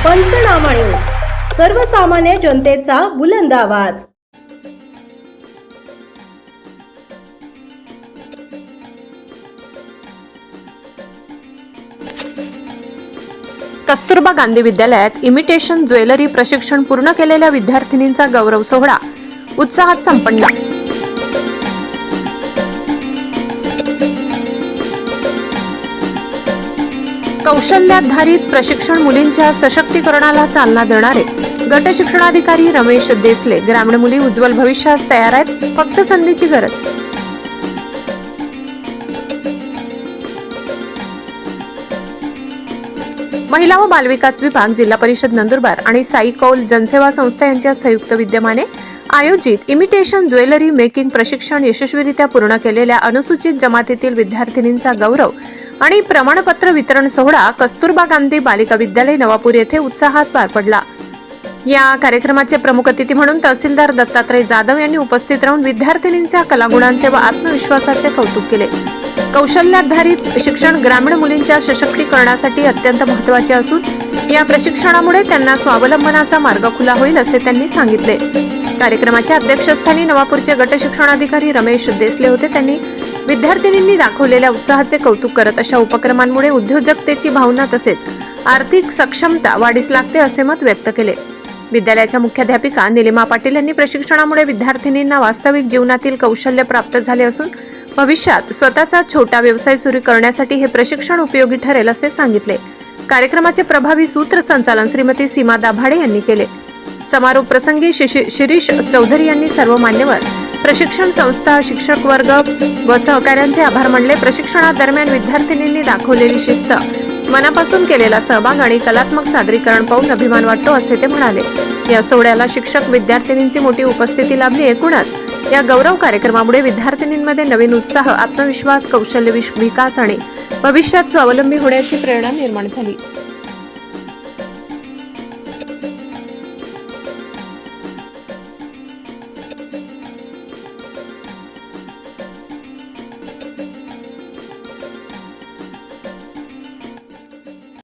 पंचनामा न्यूज, सर्वसामान्य जनतेचा बुलंद आवाज। कस्तुरबा गांधी विद्यालयात इमिटेशन ज्वेलरी प्रशिक्षण पूर्ण केलेल्या विद्यार्थिनींचा गौरव सोहळा उत्साहात संपन्न। कौशल्याधारित प्रशिक्षण मुलींच्या सशक्तीकरणाला चालना देणारे गट शिक्षणाधिकारी रमेश देसले। ग्रामीण मुली उज्ज्वल भविष्यास तयार आहेत, फक्त संधीची गरज। महिला व बालविकास विभाग, जिल्हा परिषद नंदुरबार आणि साई कौल जनसेवा संस्था यांच्या संयुक्त विद्यमाने आयोजित इमिटेशन ज्वेलरी मेकिंग प्रशिक्षण यशस्वीरित्या पूर्ण केलेल्या अनुसूचित जमातीतील विद्यार्थिनींचा गौरव आणि प्रमाणपत्र वितरण सोहळा कस्तुरबा गांधी बालिका विद्यालय नवापूर येथे उत्साहात पार पडला। या कार्यक्रमाचे प्रमुख अतिथी म्हणून तहसीलदार दत्तात्रय जाधव यांनी उपस्थित राहून विद्यार्थिनींच्या कलागुणांचे व आत्मविश्वासाचे कौतुक केले। कौशल्याधारित शिक्षण ग्रामीण मुलींच्या सशक्तीकरणासाठी अत्यंत महत्त्वाचे असून या प्रशिक्षणामुळे त्यांना स्वावलंबनाचा मार्ग खुला होईल असे त्यांनी सांगितले। कार्यक्रमाच्या अध्यक्षस्थानी नवापूरचे गट शिक्षणाधिकारी रमेश देसले होते। त्यांनी विद्यार्थिनींनी दाखवलेल्या उत्साहाचे कौतुक करत अशा उपक्रमांमुळे उद्योजकतेची भावना तसेच आर्थिक सक्षमता वाढीस लागते असे मत व्यक्त केले। विद्यालयाच्या मुख्याध्यापिका निलिमा पाटील यांनी प्रशिक्षणामुळे विद्यार्थिनींना वास्तविक जीवनातील कौशल्य प्राप्त झाले असून भविष्यात स्वतःचा छोटा व्यवसाय सुरू करण्यासाठी हे प्रशिक्षण उपयोगी ठरेल असे सांगितले। कार्यक्रमाचे प्रभावी सूत्रसंचालन श्रीमती सीमा दाभाडे यांनी केले। समारोप प्रसंगी शिरीष चौधरी यांनी सर्व मान्यवर, प्रशिक्षण संस्था, शिक्षक वर्ग व सहकाऱ्यांचे आभार मानले। प्रशिक्षणादरम्यान विद्यार्थिनींनी दाखवलेली शिस्त, मनापासून केलेला सहभाग आणि कलात्मक सादरीकरण पाहून अभिमान वाटतो असे ते म्हणाले। या सोहळ्याला शिक्षक, विद्यार्थिनींची मोठी उपस्थिती लाभली। एकूणच या गौरव कार्यक्रमामुळे विद्यार्थिनींमध्ये नवीन उत्साह, आत्मविश्वास, कौशल्य विकास आणि भविष्यात स्वावलंबी होण्याची प्रेरणा निर्माण झाली।